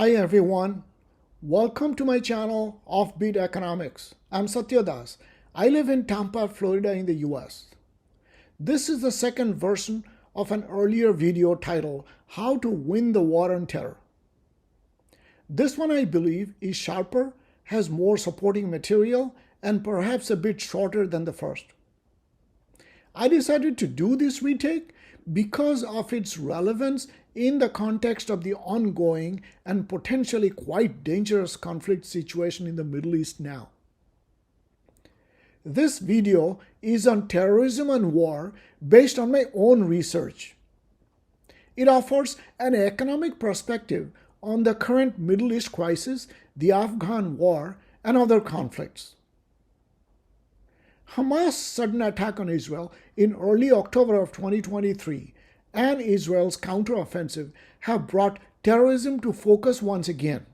Hi everyone, welcome to my channel Offbeat Economics. I'm Satya Das. I live in Tampa, Florida in the US. This is the second version of an earlier video titled How to Win the War on Terror. This one I believe is sharper, has more supporting material, and perhaps a bit shorter than the first. I decided to do this retake because of its relevance in the context of the ongoing and potentially quite dangerous conflict situation in the Middle East now. This video is on terrorism and war based on my own research. It offers an economic perspective on the current Middle East crisis, the Afghan war, and other conflicts. Hamas' sudden attack on Israel in early October of 2023 and Israel's counteroffensive have brought terrorism to focus once again.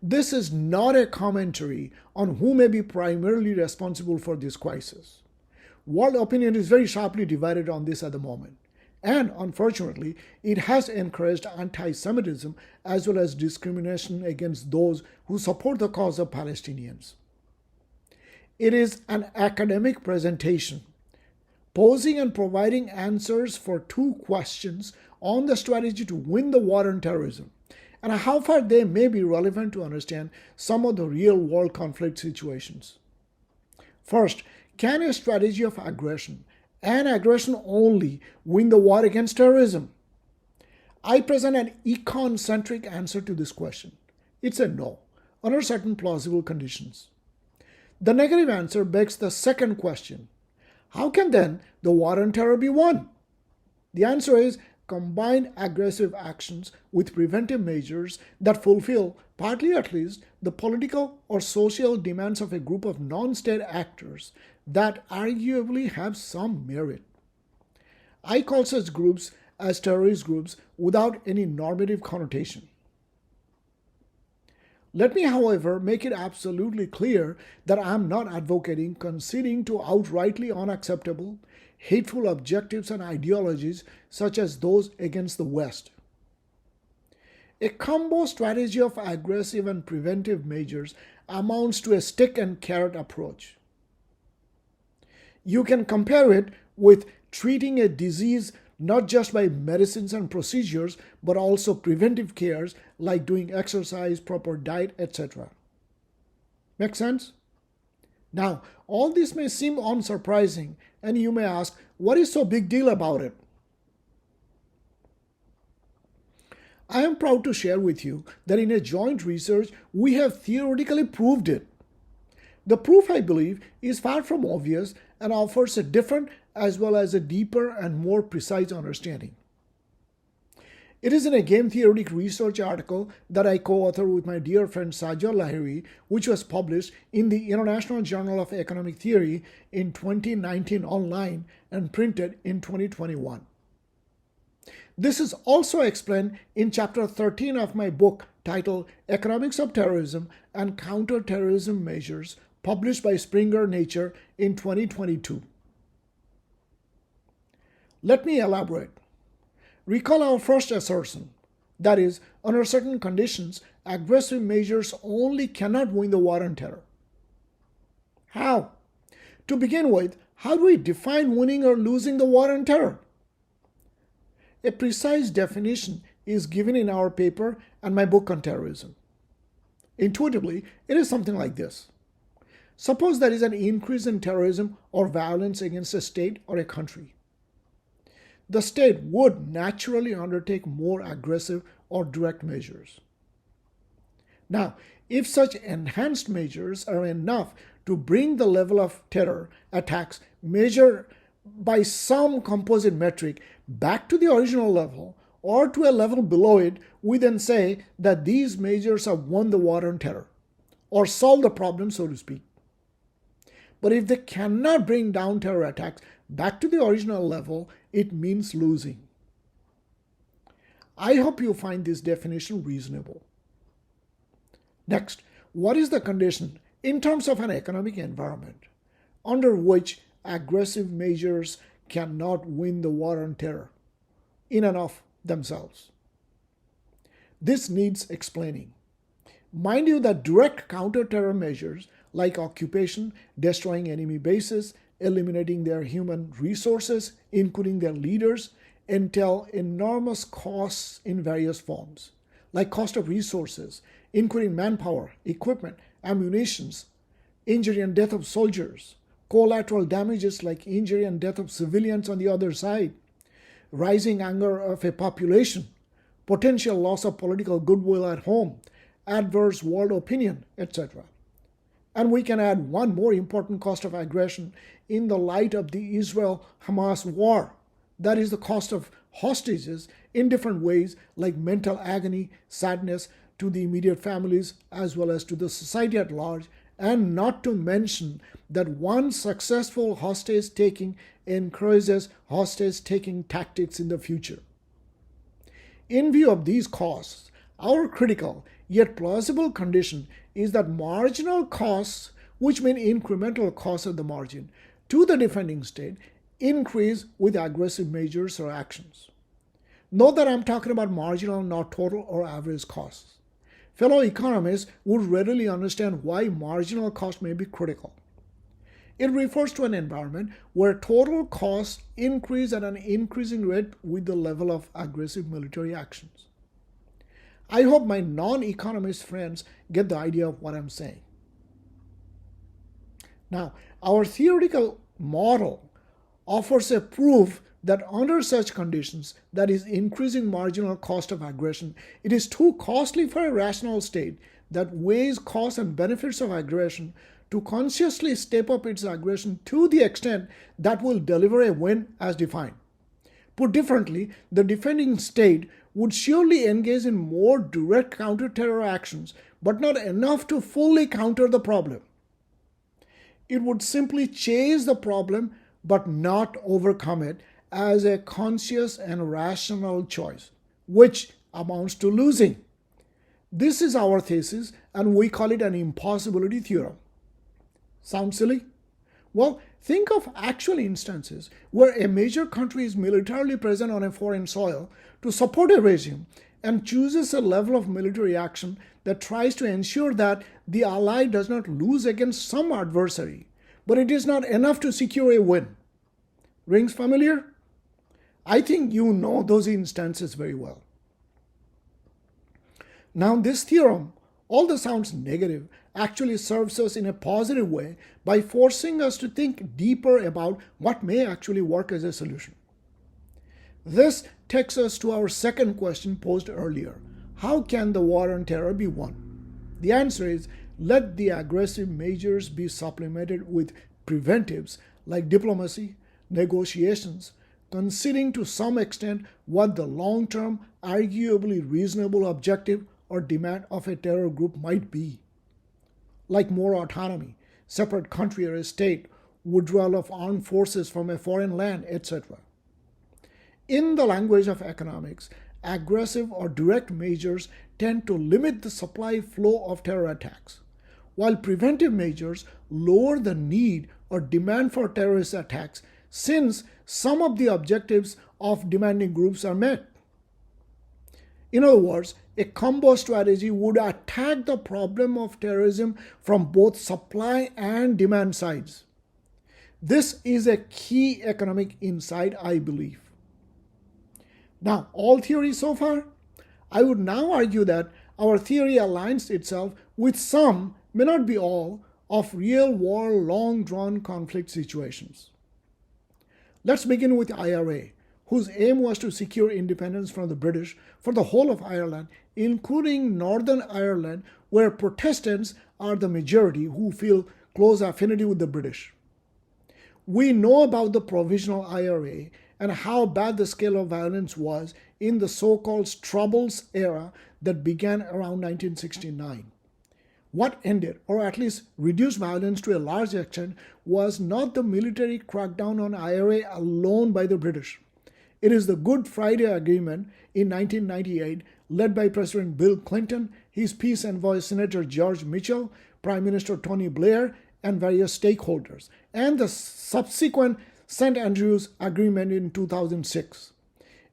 This is not a commentary on who may be primarily responsible for this crisis. World opinion is very sharply divided on this at the moment, and unfortunately, it has encouraged anti-Semitism as well as discrimination against those who support the cause of Palestinians. It is an academic presentation, posing and providing answers for two questions on the strategy to win the war on terrorism, and how far they may be relevant to understand some of the real-world conflict situations. First, can a strategy of aggression, and aggression only, win the war against terrorism? I present an econ-centric answer to this question. It's a no, under certain plausible conditions. The negative answer begs the second question. How can then the war on terror be won? The answer is combine aggressive actions with preventive measures that fulfill, partly at least, the political or social demands of a group of non-state actors that arguably have some merit. I call such groups as terrorist groups without any normative connotation. Let me, however, make it absolutely clear that I am not advocating conceding to outrightly unacceptable, hateful objectives and ideologies such as those against the West. A combo strategy of aggressive and preventive measures amounts to a stick and carrot approach. You can compare it with treating a disease not just by medicines and procedures, but also preventive cares like doing exercise, proper diet, etc. Make sense? Now, all this may seem unsurprising, and you may ask, what is so big deal about it? I am proud to share with you that in a joint research, we have theoretically proved it. The proof, I believe, is far from obvious and offers a different as well as a deeper and more precise understanding. It is in a game theoretic research article that I co-authored with my dear friend Sajjad Lahiri, which was published in the International Journal of Economic Theory in 2019 online and printed in 2021. This is also explained in chapter 13 of my book titled Economics of Terrorism and Counter-Terrorism Measures, published by Springer Nature in 2022. Let me elaborate. Recall our first assertion, that is, under certain conditions, aggressive measures only cannot win the war on terror. How? To begin with, how do we define winning or losing the war on terror? A precise definition is given in our paper and my book on terrorism. Intuitively, it is something like this. Suppose there is an increase in terrorism or violence against a state or a country. The state would naturally undertake more aggressive or direct measures. Now, if such enhanced measures are enough to bring the level of terror attacks measured by some composite metric back to the original level or to a level below it, we then say that these measures have won the war on terror or solved the problem, so to speak. But if they cannot bring down terror attacks back to the original level, it means losing. I hope you find this definition reasonable. Next, what is the condition in terms of an economic environment under which aggressive measures cannot win the war on terror in and of themselves? This needs explaining. Mind you that direct counter-terror measures like occupation, destroying enemy bases, eliminating their human resources, including their leaders, entail enormous costs in various forms, like cost of resources, including manpower, equipment, ammunitions, injury and death of soldiers, collateral damages like injury and death of civilians on the other side, rising anger of a population, potential loss of political goodwill at home, adverse world opinion, etc. And we can add one more important cost of aggression in the light of the Israel-Hamas war. That is the cost of hostages in different ways, like mental agony, sadness to the immediate families as well as to the society at large, and not to mention that one successful hostage taking encourages hostage taking tactics in the future. In view of these costs, our critical yet plausible condition is that marginal costs, which mean incremental costs at the margin, to the defending state increase with aggressive measures or actions. Note that I'm talking about marginal, not total or average costs. Fellow economists would readily understand why marginal cost may be critical. It refers to an environment where total costs increase at an increasing rate with the level of aggressive military actions. I hope my non-economist friends get the idea of what I'm saying. Now, our theoretical model offers a proof that under such conditions, that is increasing marginal cost of aggression, it is too costly for a rational state that weighs costs and benefits of aggression to consciously step up its aggression to the extent that will deliver a win as defined. Put differently, the defending state would surely engage in more direct counter-terror actions, but not enough to fully counter the problem. It would simply chase the problem but not overcome it as a conscious and rational choice, which amounts to losing. This is our thesis, and we call it an impossibility theorem. Sound silly? Well, think of actual instances where a major country is militarily present on a foreign soil to support a regime and chooses a level of military action that tries to ensure that the ally does not lose against some adversary, but it is not enough to secure a win. Rings familiar? I think you know those instances very well. Now, this theorem, although sounds negative, actually serves us in a positive way by forcing us to think deeper about what may actually work as a solution. This takes us to our second question posed earlier. How can the war on terror be won? The answer is, let the aggressive measures be supplemented with preventives like diplomacy, negotiations, considering to some extent what the long-term, arguably reasonable objective or demand of a terror group might be, like more autonomy, separate country or a state, withdrawal of armed forces from a foreign land, etc. In the language of economics, aggressive or direct measures tend to limit the supply flow of terror attacks, while preventive measures lower the need or demand for terrorist attacks since some of the objectives of demanding groups are met. In other words, a combo strategy would attack the problem of terrorism from both supply and demand sides. This is a key economic insight, I believe. Now, all theory so far? I would now argue that our theory aligns itself with some, may not be all, of real war long-drawn conflict situations. Let's begin with IRA, whose aim was to secure independence from the British for the whole of Ireland, including Northern Ireland, where Protestants are the majority who feel close affinity with the British. We know about the provisional IRA and how bad the scale of violence was in the so-called Troubles era that began around 1969. What ended, or at least reduced violence to a large extent, was not the military crackdown on IRA alone by the British. It is the Good Friday Agreement in 1998, led by President Bill Clinton, his peace envoy Senator George Mitchell, Prime Minister Tony Blair, and various stakeholders, and the subsequent St. Andrews Agreement in 2006.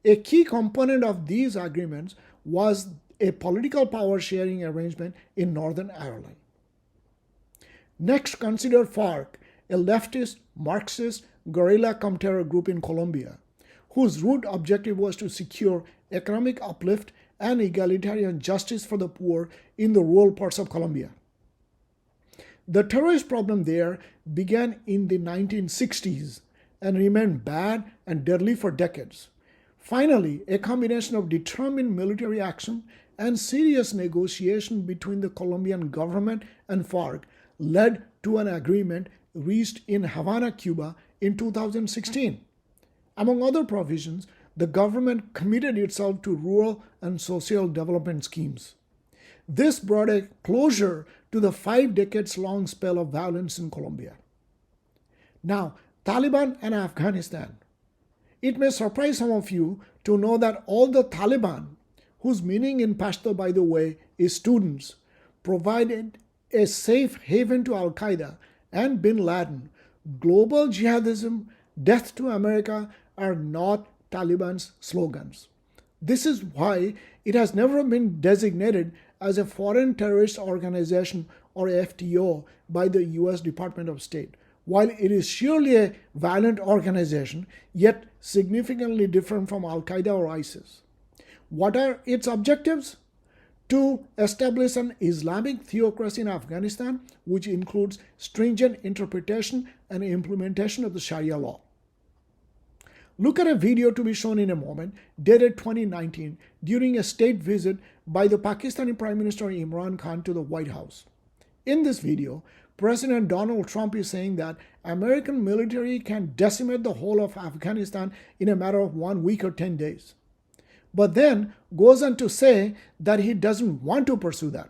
A key component of these agreements was a political power sharing arrangement in Northern Ireland. Next, consider FARC, a leftist, Marxist, guerrilla-terror group in Colombia, whose root objective was to secure economic uplift and egalitarian justice for the poor in the rural parts of Colombia. The terrorist problem there began in the 1960s and remained bad and deadly for decades. Finally, a combination of determined military action and serious negotiation between the Colombian government and FARC led to an agreement reached in Havana, Cuba in 2016. Among other provisions, the government committed itself to rural and social development schemes. This brought a closure to the 5 decades-long spell of violence in Colombia. Now, Taliban and Afghanistan. It may surprise some of you to know that all the Taliban, whose meaning in Pashto, by the way, is students, provided a safe haven to Al-Qaeda and Bin Laden. Global jihadism, death to America are not Taliban's slogans. This is why it has never been designated as a foreign terrorist organization or FTO by the US Department of State. While it is surely a violent organization, yet significantly different from Al-Qaeda or ISIS. What are its objectives? To establish an Islamic theocracy in Afghanistan, which includes stringent interpretation and implementation of the Sharia law. Look at a video to be shown in a moment, dated 2019, during a state visit by the Pakistani Prime Minister Imran Khan to the White House. In this video, President Donald Trump is saying that American military can decimate the whole of Afghanistan in a matter of 1 week or 10 days. But then goes on to say that he doesn't want to pursue that.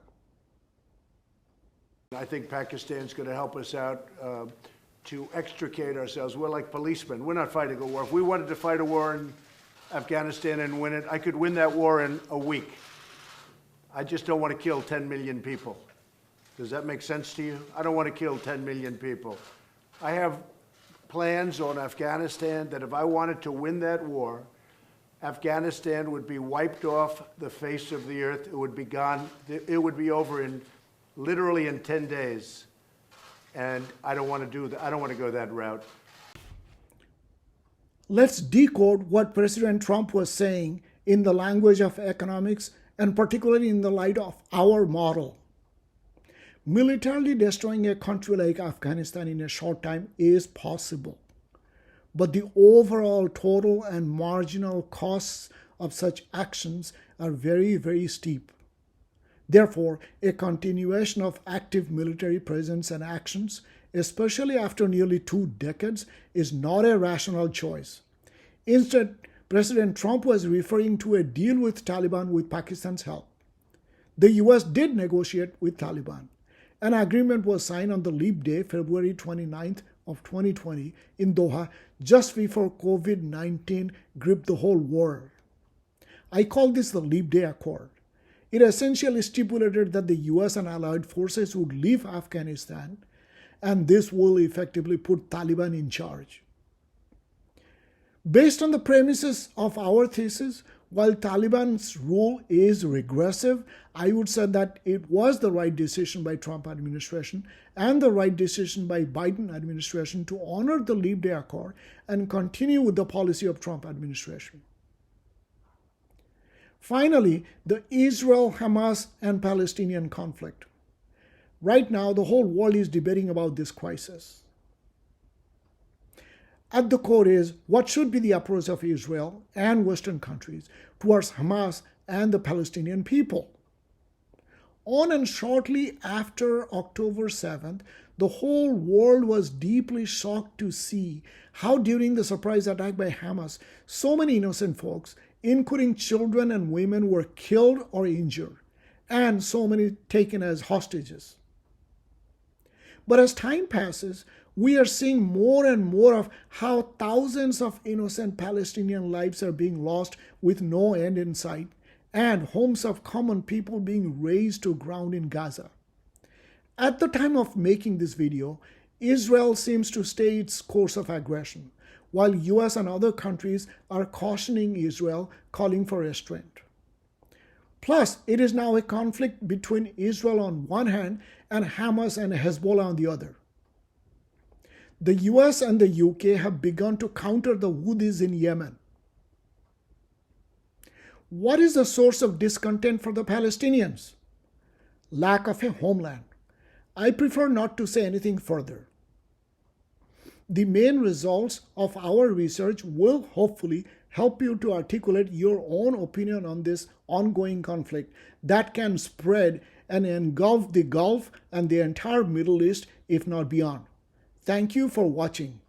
I think Pakistan's going to help us out to extricate ourselves. We're like policemen. We're not fighting a war. If we wanted to fight a war in Afghanistan and win it, I could win that war in a week. I just don't want to kill 10 million people. Does that make sense to you? I don't want to kill 10 million people. I have plans on Afghanistan that if I wanted to win that war, Afghanistan would be wiped off the face of the earth. It would be gone. It would be over in literally in 10 days. And I don't want to do that. I don't want to go that route. Let's decode what President Trump was saying in the language of economics, and particularly in the light of our model. Militarily destroying a country like Afghanistan in a short time is possible. But the overall total and marginal costs of such actions are very, very steep. Therefore, a continuation of active military presence and actions, especially after nearly 2 decades, is not a rational choice. Instead, President Trump was referring to a deal with Taliban with Pakistan's help. The US did negotiate with Taliban. An agreement was signed on the leap day, February 29th of 2020 in Doha, just before COVID-19 gripped the whole world. I call this the Leap Day Accord. It essentially stipulated that the US and allied forces would leave Afghanistan, and this will effectively put Taliban in charge. Based on the premises of our thesis, while Taliban's rule is regressive, I would say that it was the right decision by Trump administration and the right decision by Biden administration to honor the Leap Day Accord and continue with the policy of Trump administration. Finally, the Israel-Hamas and Palestinian conflict. Right now, the whole world is debating about this crisis. At the core is what should be the approach of Israel and Western countries towards Hamas and the Palestinian people. On and shortly after October 7th, the whole world was deeply shocked to see how during the surprise attack by Hamas, so many innocent folks, including children and women, were killed or injured, and so many taken as hostages. But as time passes, we are seeing more and more of how thousands of innocent Palestinian lives are being lost with no end in sight, and homes of common people being razed to ground in Gaza. At the time of making this video, Israel seems to stay its course of aggression, while US and other countries are cautioning Israel, calling for restraint. Plus, it is now a conflict between Israel on one hand and Hamas and Hezbollah on the other. The US and the UK have begun to counter the Houthis in Yemen. What is the source of discontent for the Palestinians? Lack of a homeland. I prefer not to say anything further. The main results of our research will hopefully help you to articulate your own opinion on this ongoing conflict that can spread and engulf the Gulf and the entire Middle East, if not beyond. Thank you for watching.